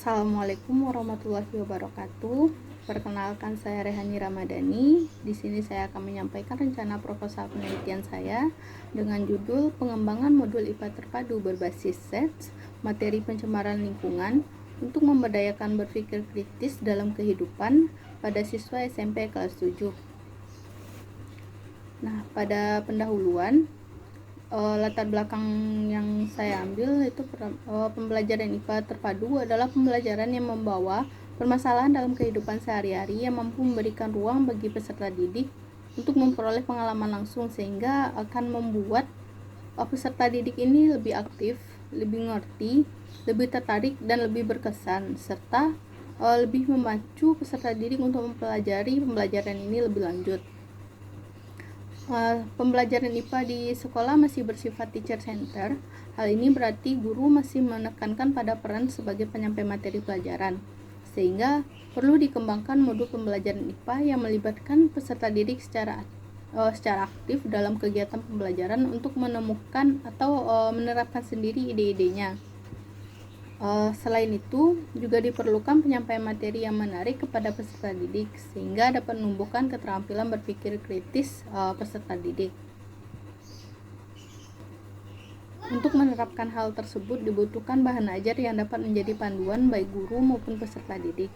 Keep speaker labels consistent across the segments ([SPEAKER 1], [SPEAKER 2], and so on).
[SPEAKER 1] Assalamualaikum warahmatullahi wabarakatuh. Perkenalkan, saya Rehani Ramadhani. Di sini saya akan menyampaikan rencana proposal penelitian saya dengan judul Pengembangan Modul IPA Terpadu berbasis SETS, materi pencemaran lingkungan untuk memberdayakan berpikir kritis dalam kehidupan pada siswa SMP kelas 7. Nah, pada pendahuluan, latar belakang yang saya ambil itu pembelajaran IPA terpadu adalah pembelajaran yang membawa permasalahan dalam kehidupan sehari-hari yang mampu memberikan ruang bagi peserta didik untuk memperoleh pengalaman langsung, sehingga akan membuat peserta didik ini lebih aktif, lebih ngerti, lebih tertarik dan lebih berkesan, serta lebih memacu peserta didik untuk mempelajari pembelajaran ini lebih lanjut. Pembelajaran IPA di sekolah masih bersifat teacher center. Hal ini berarti guru masih menekankan pada peran sebagai penyampai materi pelajaran, sehingga perlu dikembangkan modul pembelajaran IPA yang melibatkan peserta didik secara aktif dalam kegiatan pembelajaran untuk menemukan atau menerapkan sendiri ide-idenya. Selain itu, juga diperlukan penyampaian materi yang menarik kepada peserta didik sehingga dapat menumbuhkan keterampilan berpikir kritis peserta didik. Untuk menerapkan hal tersebut dibutuhkan bahan ajar yang dapat menjadi panduan baik guru maupun peserta didik.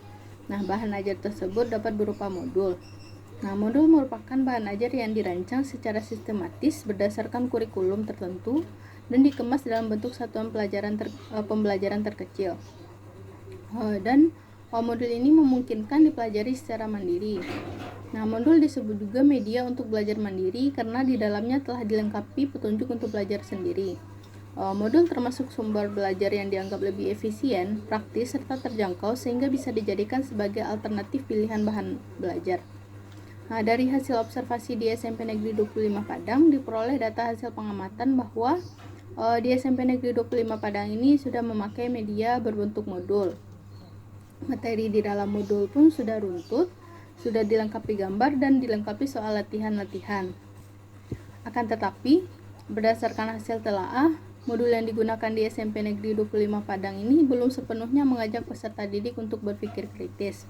[SPEAKER 1] Nah, bahan ajar tersebut dapat berupa modul. Nah, modul merupakan bahan ajar yang dirancang secara sistematis berdasarkan kurikulum tertentu dan dikemas dalam bentuk satuan pembelajaran terkecil. Dan modul ini memungkinkan dipelajari secara mandiri. Nah, modul disebut juga media untuk belajar mandiri karena di dalamnya telah dilengkapi petunjuk untuk belajar sendiri. Modul termasuk sumber belajar yang dianggap lebih efisien, praktis, serta terjangkau sehingga bisa dijadikan sebagai alternatif pilihan bahan belajar. Nah, dari hasil observasi di SMP Negeri 25 Padang diperoleh data hasil pengamatan bahwa di SMP Negeri 25 Padang ini sudah memakai media berbentuk modul. Materi di dalam modul pun sudah runtut, sudah dilengkapi gambar dan dilengkapi soal latihan-latihan. Akan tetapi, berdasarkan hasil telaah, modul yang digunakan di SMP Negeri 25 Padang ini belum sepenuhnya mengajak peserta didik untuk berpikir kritis.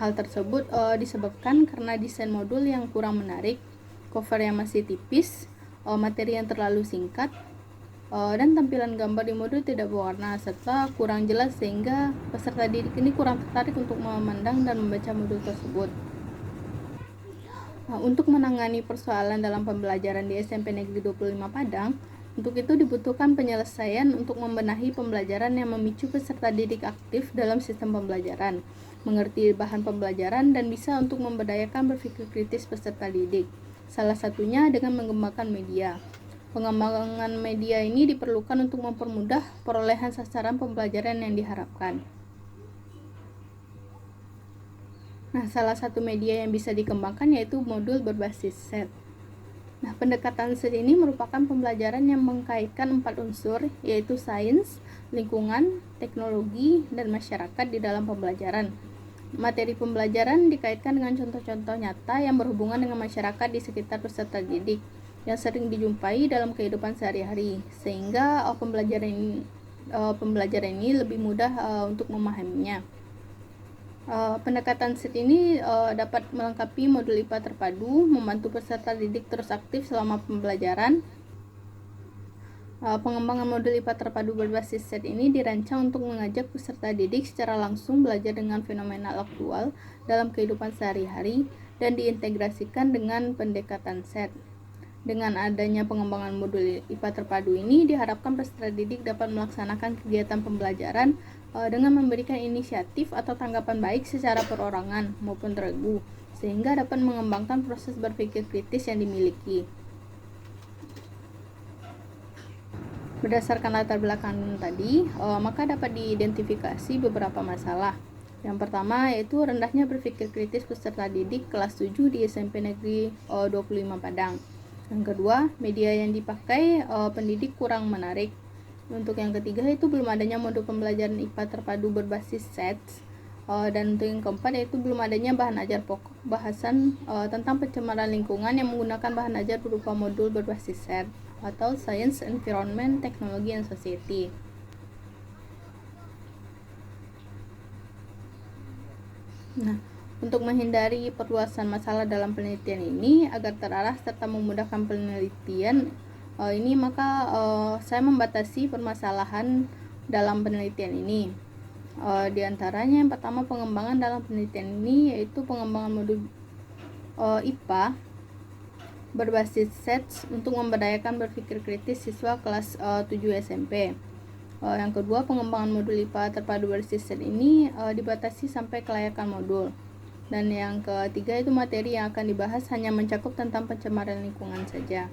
[SPEAKER 1] Hal tersebut disebabkan karena desain modul yang kurang menarik, cover yang masih tipis, materi yang terlalu singkat, dan tampilan gambar di modul tidak berwarna serta kurang jelas sehingga peserta didik ini kurang tertarik untuk memandang dan membaca modul tersebut. Untuk menangani persoalan dalam pembelajaran di SMP Negeri 25 Padang, untuk itu dibutuhkan penyelesaian untuk membenahi pembelajaran yang memicu peserta didik aktif dalam sistem pembelajaran, mengerti bahan pembelajaran dan bisa untuk memberdayakan berpikir kritis peserta didik. Salah satunya dengan mengembangkan media. Pengembangan media ini diperlukan untuk mempermudah perolehan sasaran pembelajaran yang diharapkan. Nah, salah satu media yang bisa dikembangkan yaitu modul berbasis SET. Nah, pendekatan SET ini merupakan pembelajaran yang mengkaitkan 4 unsur, yaitu sains, lingkungan, teknologi, dan masyarakat di dalam pembelajaran. Materi pembelajaran dikaitkan dengan contoh-contoh nyata yang berhubungan dengan masyarakat di sekitar peserta didik yang sering dijumpai dalam kehidupan sehari-hari, sehingga pembelajaran ini lebih mudah untuk memahaminya. Pendekatan SET ini dapat melengkapi modul IPA terpadu, membantu peserta didik terus aktif selama pembelajaran. Pengembangan modul IPA terpadu berbasis SET ini dirancang untuk mengajak peserta didik secara langsung belajar dengan fenomena aktual dalam kehidupan sehari-hari dan diintegrasikan dengan pendekatan SET. Dengan adanya pengembangan modul IPA terpadu ini, diharapkan peserta didik dapat melaksanakan kegiatan pembelajaran dengan memberikan inisiatif atau tanggapan baik secara perorangan maupun teregu, sehingga dapat mengembangkan proses berpikir kritis yang dimiliki. Berdasarkan latar belakang tadi, maka dapat diidentifikasi beberapa masalah. Yang pertama yaitu rendahnya berpikir kritis peserta didik kelas 7 di SMP Negeri 25 Padang. Yang kedua, media yang dipakai pendidik kurang menarik. Untuk yang ketiga itu belum adanya modul pembelajaran IPA terpadu berbasis SETS. Dan untuk yang keempat yaitu belum adanya bahan ajar pokok bahasan tentang pencemaran lingkungan yang menggunakan bahan ajar berupa modul berbasis SET atau Science, Environment, Technology, and Society. Nah, untuk menghindari perluasan masalah dalam penelitian ini agar terarah serta memudahkan penelitian maka saya membatasi permasalahan dalam penelitian ini. Di antaranya yang pertama, pengembangan dalam penelitian ini yaitu pengembangan modul IPA berbasis SETS untuk memberdayakan berpikir kritis siswa kelas 7 SMP. Yang kedua, pengembangan modul IPA terpadu berbasis SETS ini dibatasi sampai kelayakan modul. Dan yang ketiga itu materi yang akan dibahas hanya mencakup tentang pencemaran lingkungan saja.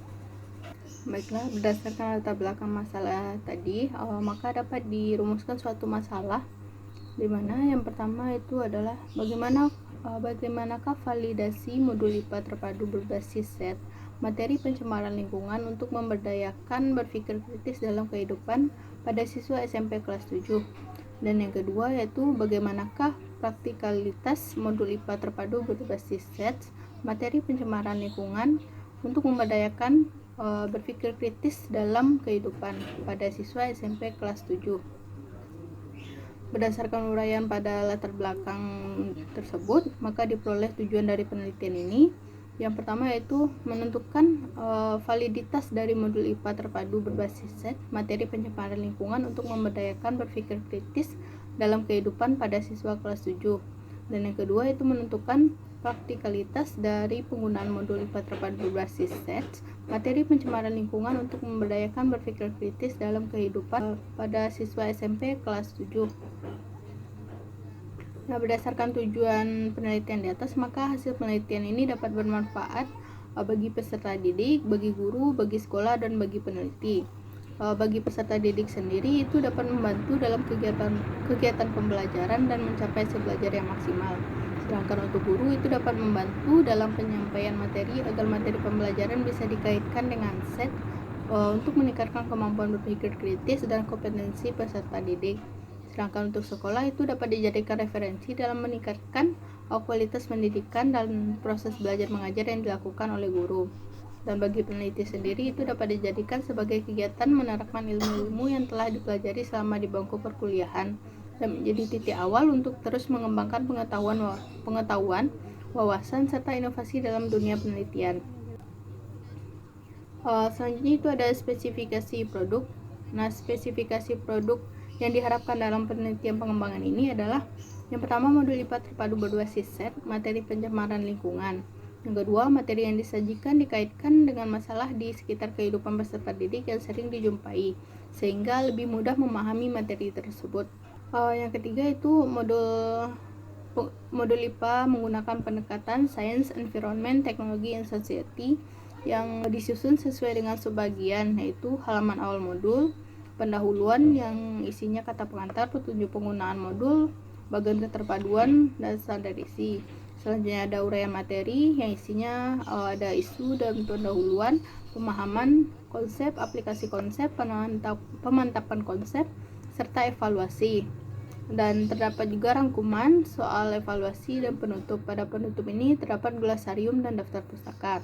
[SPEAKER 1] Baiklah, berdasarkan latar belakang masalah tadi, maka dapat dirumuskan suatu masalah di mana yang pertama itu adalah bagaimanakah validasi modul IPA terpadu berbasis SET materi pencemaran lingkungan untuk memberdayakan berpikir kritis dalam kehidupan pada siswa SMP kelas 7. Dan yang kedua yaitu bagaimanakah praktikalitas modul IPA terpadu berbasis SET materi pencemaran lingkungan untuk memberdayakan berpikir kritis dalam kehidupan pada siswa SMP kelas 7. Berdasarkan uraian pada latar belakang tersebut, maka diperoleh tujuan dari penelitian ini. Yang pertama yaitu menentukan validitas dari modul IPA terpadu berbasis SET materi pencemaran lingkungan untuk memberdayakan berpikir kritis dalam kehidupan pada siswa kelas 7. Dan yang kedua itu menentukan praktikalitas dari penggunaan modul IPA terpadu berbasis SET materi pencemaran lingkungan untuk memberdayakan berpikir kritis dalam kehidupan pada siswa SMP kelas 7. Nah, berdasarkan tujuan penelitian di atas, maka hasil penelitian ini dapat bermanfaat bagi peserta didik, bagi guru, bagi sekolah, dan bagi peneliti. Bagi peserta didik sendiri itu dapat membantu dalam kegiatan pembelajaran dan mencapai hasil belajar yang maksimal. Sedangkan untuk guru itu dapat membantu dalam penyampaian materi agar materi pembelajaran bisa dikaitkan dengan SET untuk meningkatkan kemampuan berpikir kritis dan kompetensi peserta didik. Sedangkan untuk sekolah itu dapat dijadikan referensi dalam meningkatkan kualitas pendidikan dan proses belajar mengajar yang dilakukan oleh guru. Dan bagi peneliti sendiri itu dapat dijadikan sebagai kegiatan menerapkan ilmu-ilmu yang telah dipelajari selama di bangku perkuliahan dan menjadi titik awal untuk terus mengembangkan pengetahuan, wawasan, serta inovasi dalam dunia penelitian. Selanjutnya itu ada spesifikasi produk. Nah, spesifikasi produk yang diharapkan dalam penelitian pengembangan ini adalah yang pertama, modul IPA terpadu berbasis SET materi pencemaran lingkungan. Yang kedua, materi yang disajikan dikaitkan dengan masalah di sekitar kehidupan peserta didik yang sering dijumpai, sehingga lebih mudah memahami materi tersebut. Yang ketiga itu modul IPA menggunakan pendekatan Science, Environment, Technology, and Society yang disusun sesuai dengan subbagian, yaitu halaman awal modul, pendahuluan yang isinya kata pengantar, petunjuk penggunaan modul, bagian keterpaduan, dan standar isi. Selanjutnya ada uraian materi yang isinya ada isu dan pendahuluan, pemahaman konsep, aplikasi konsep, pemantapan konsep, serta evaluasi. Dan terdapat juga rangkuman soal evaluasi dan penutup. Pada penutup ini terdapat glosarium dan daftar pustaka.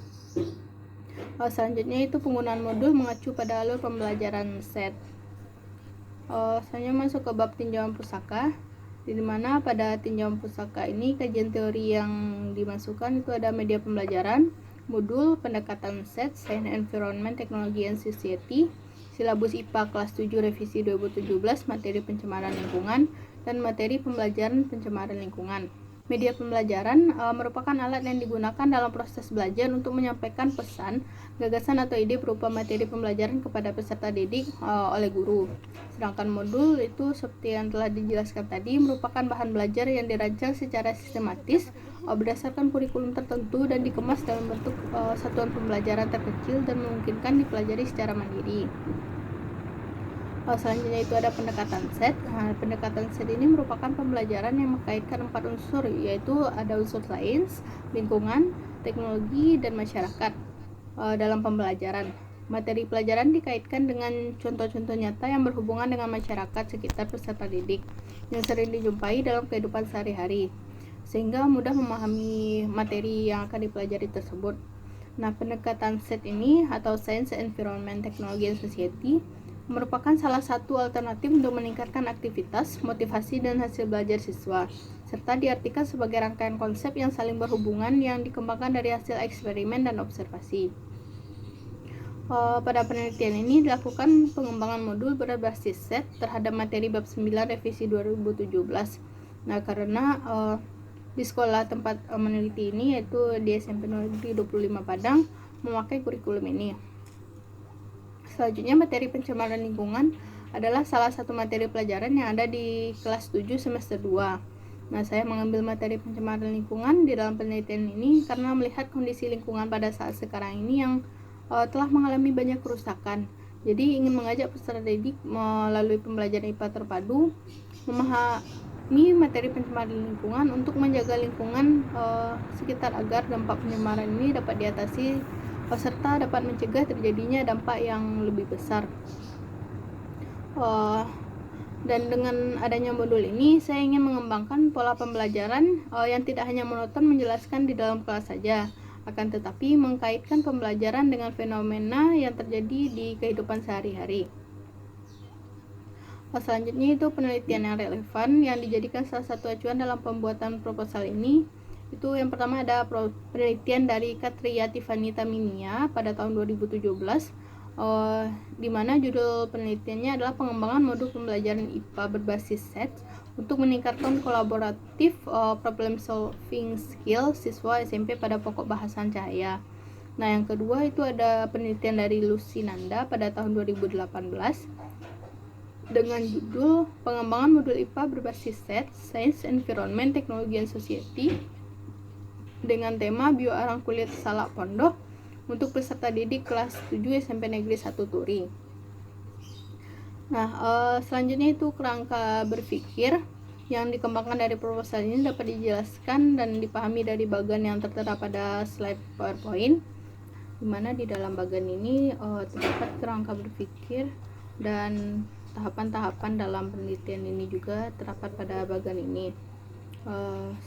[SPEAKER 1] Selanjutnya itu penggunaan modul mengacu pada alur pembelajaran SET. Selanjutnya masuk ke bab tinjauan pustaka, di mana pada tinjauan pustaka ini kajian teori yang dimasukkan itu ada media pembelajaran, modul, pendekatan SET, Science, Environment, Technology, and Society, silabus IPA kelas 7 revisi 2017 materi pencemaran lingkungan, dan materi pembelajaran pencemaran lingkungan. Media pembelajaran merupakan alat yang digunakan dalam proses belajar untuk menyampaikan pesan, gagasan atau ide berupa materi pembelajaran kepada peserta didik oleh guru. Sedangkan modul itu seperti yang telah dijelaskan tadi merupakan bahan belajar yang dirancang secara sistematis berdasarkan kurikulum tertentu dan dikemas dalam bentuk satuan pembelajaran terkecil dan memungkinkan dipelajari secara mandiri. Selanjutnya itu ada pendekatan SET. Nah, pendekatan SET ini merupakan pembelajaran yang mengkaitkan 4 unsur, yaitu ada unsur sains, lingkungan, teknologi, dan masyarakat dalam pembelajaran. Materi pelajaran dikaitkan dengan contoh-contoh nyata yang berhubungan dengan masyarakat sekitar peserta didik yang sering dijumpai dalam kehidupan sehari-hari, sehingga mudah memahami materi yang akan dipelajari tersebut. Nah, pendekatan SET ini atau Science, Environment, Technology, and Society merupakan salah satu alternatif untuk meningkatkan aktivitas, motivasi, dan hasil belajar siswa, serta diartikan sebagai rangkaian konsep yang saling berhubungan yang dikembangkan dari hasil eksperimen dan observasi. Pada penelitian ini dilakukan pengembangan modul berbasis set terhadap materi bab 9 revisi 2017. Nah, karena di sekolah tempat meneliti ini, yaitu di SMP Negeri 25 Padang, memakai kurikulum ini. Selanjutnya, materi pencemaran lingkungan adalah salah satu materi pelajaran yang ada di kelas 7 semester 2. Nah, saya mengambil materi pencemaran lingkungan di dalam penelitian ini karena melihat kondisi lingkungan pada saat sekarang ini yang telah mengalami banyak kerusakan. Jadi ingin mengajak peserta didik melalui pembelajaran IPA terpadu memahami materi pencemaran lingkungan untuk menjaga lingkungan sekitar agar dampak pencemaran ini dapat diatasi serta dapat mencegah terjadinya dampak yang lebih besar. Dan dengan adanya modul ini, saya ingin mengembangkan pola pembelajaran yang tidak hanya monoton menjelaskan di dalam kelas saja, akan tetapi mengkaitkan pembelajaran dengan fenomena yang terjadi di kehidupan sehari-hari. Selanjutnya itu penelitian yang relevan yang dijadikan salah satu acuan dalam pembuatan proposal ini. Itu yang pertama ada penelitian dari Katria Tiffany Taminia pada tahun 2017, di mana judul penelitiannya adalah pengembangan modul pembelajaran IPA berbasis set untuk meningkatkan kolaboratif problem solving skill siswa SMP pada pokok bahasan cahaya. Nah, yang kedua itu ada penelitian dari Lucy Nanda pada tahun 2018 dengan judul pengembangan modul IPA berbasis set Science, Environment, Technology and Society dengan tema bioarang kulit salak pondok untuk peserta didik kelas 7 SMP Negeri 1 Turi. Nah, selanjutnya itu kerangka berpikir yang dikembangkan dari proposal ini dapat dijelaskan dan dipahami dari bagian yang tertera pada slide PowerPoint, di mana di dalam bagian ini terdapat kerangka berpikir dan tahapan-tahapan dalam penelitian ini juga terdapat pada bagian ini.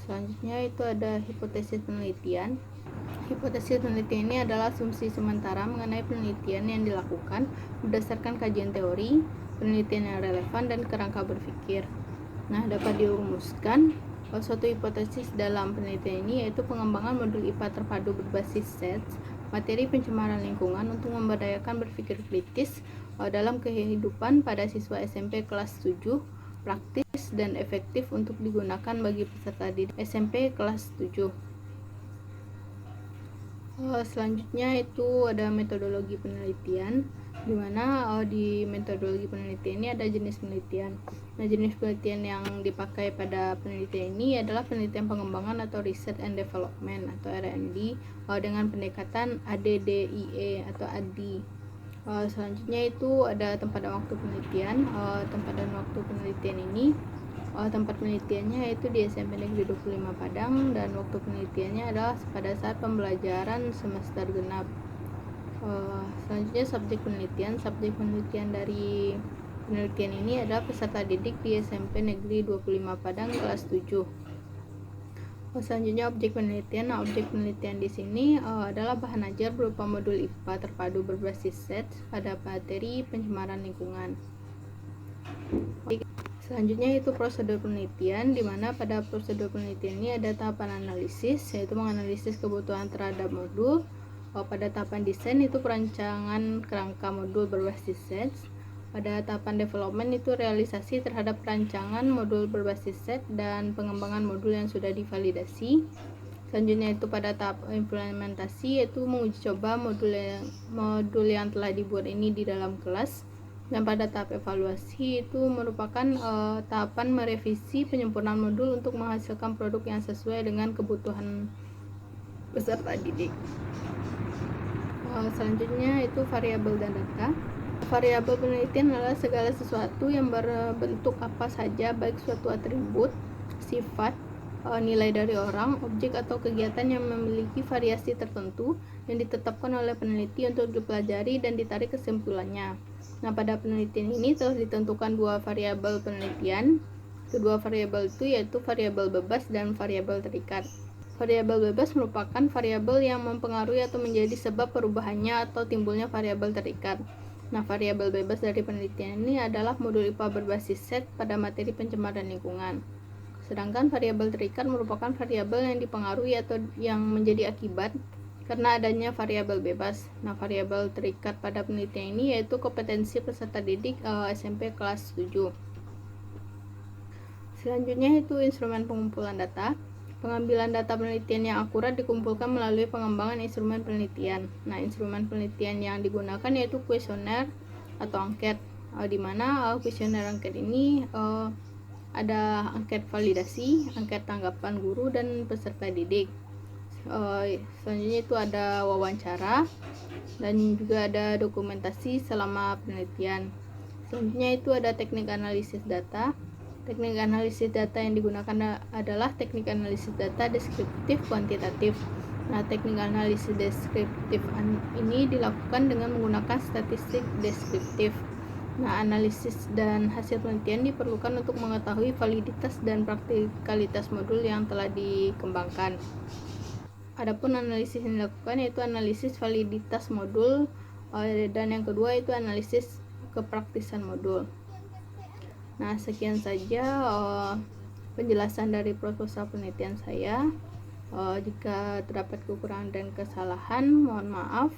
[SPEAKER 1] Selanjutnya itu ada hipotesis penelitian. Hipotesis penelitian ini adalah asumsi sementara mengenai penelitian yang dilakukan berdasarkan kajian teori, penelitian yang relevan, dan kerangka berpikir. Nah, dapat dirumuskan suatu hipotesis dalam penelitian ini yaitu pengembangan modul IPA terpadu berbasis sets materi pencemaran lingkungan untuk memberdayakan berpikir kritis dalam kehidupan pada siswa SMP kelas 7, praktis dan efektif untuk digunakan bagi peserta didik SMP kelas 7. Selanjutnya itu ada metodologi penelitian, di mana di metodologi penelitian ini ada jenis penelitian. Nah, jenis penelitian yang dipakai pada penelitian ini adalah penelitian pengembangan atau research and development atau R&D dengan pendekatan ADDIE atau ADDI. Selanjutnya itu ada tempat dan waktu penelitian. Tempat dan waktu penelitian ini tempat penelitiannya yaitu di SMP Negeri 25 Padang, dan waktu penelitiannya adalah pada saat pembelajaran semester genap. Selanjutnya subjek penelitian dari penelitian ini adalah peserta didik di SMP Negeri 25 Padang kelas 7. Selanjutnya objek penelitian. Nah, objek penelitian di sini adalah bahan ajar berupa modul IPA terpadu berbasis set pada materi pencemaran lingkungan. Selanjutnya itu prosedur penelitian, di mana pada prosedur penelitian ini ada tahapan analisis, yaitu menganalisis kebutuhan terhadap modul. Pada tahapan desain itu perancangan kerangka modul berbasis set. Pada tahapan development itu realisasi terhadap perancangan modul berbasis set dan pengembangan modul yang sudah divalidasi. Selanjutnya itu pada tahap implementasi, yaitu menguji coba modul yang telah dibuat ini di dalam kelas. Dan pada tahap evaluasi itu merupakan tahapan merevisi penyempurnaan modul untuk menghasilkan produk yang sesuai dengan kebutuhan peserta didik. Selanjutnya itu variabel dan data. Variabel penelitian adalah segala sesuatu yang berbentuk apa saja, baik suatu atribut, sifat, nilai dari orang, objek atau kegiatan yang memiliki variasi tertentu yang ditetapkan oleh peneliti untuk dipelajari dan ditarik kesimpulannya. Nah, pada penelitian ini telah ditentukan dua variabel penelitian. Kedua variabel itu yaitu variabel bebas dan variabel terikat. Variabel bebas merupakan variabel yang mempengaruhi atau menjadi sebab perubahannya atau timbulnya variabel terikat. Nah, variabel bebas dari penelitian ini adalah modul IPA berbasis set pada materi pencemaran lingkungan. Sedangkan variabel terikat merupakan variabel yang dipengaruhi atau yang menjadi akibat karena adanya variabel bebas. Nah, variabel terikat pada penelitian ini yaitu kompetensi peserta didik SMP kelas 7. Selanjutnya itu instrumen pengumpulan data. Pengambilan data penelitian yang akurat dikumpulkan melalui pengembangan instrumen penelitian. Nah, instrumen penelitian yang digunakan yaitu kuesioner atau angket, di mana kuesioner angket ini ada angket validasi, angket tanggapan guru dan peserta didik. Selanjutnya itu ada wawancara dan juga ada dokumentasi selama penelitian. Selanjutnya itu ada teknik analisis data. Teknik analisis data yang digunakan adalah teknik analisis data deskriptif kuantitatif. Nah, teknik analisis deskriptif ini dilakukan dengan menggunakan statistik deskriptif. Nah, analisis dan hasil penelitian diperlukan untuk mengetahui validitas dan praktikalitas modul yang telah dikembangkan. Adapun analisis yang dilakukan yaitu analisis validitas modul, dan yang kedua itu analisis kepraktisan modul. Nah, sekian saja penjelasan dari proposal penelitian saya. Jika terdapat kekurangan dan kesalahan, mohon maaf.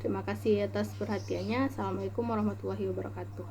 [SPEAKER 1] Terima kasih atas perhatiannya. Assalamualaikum warahmatullahi wabarakatuh.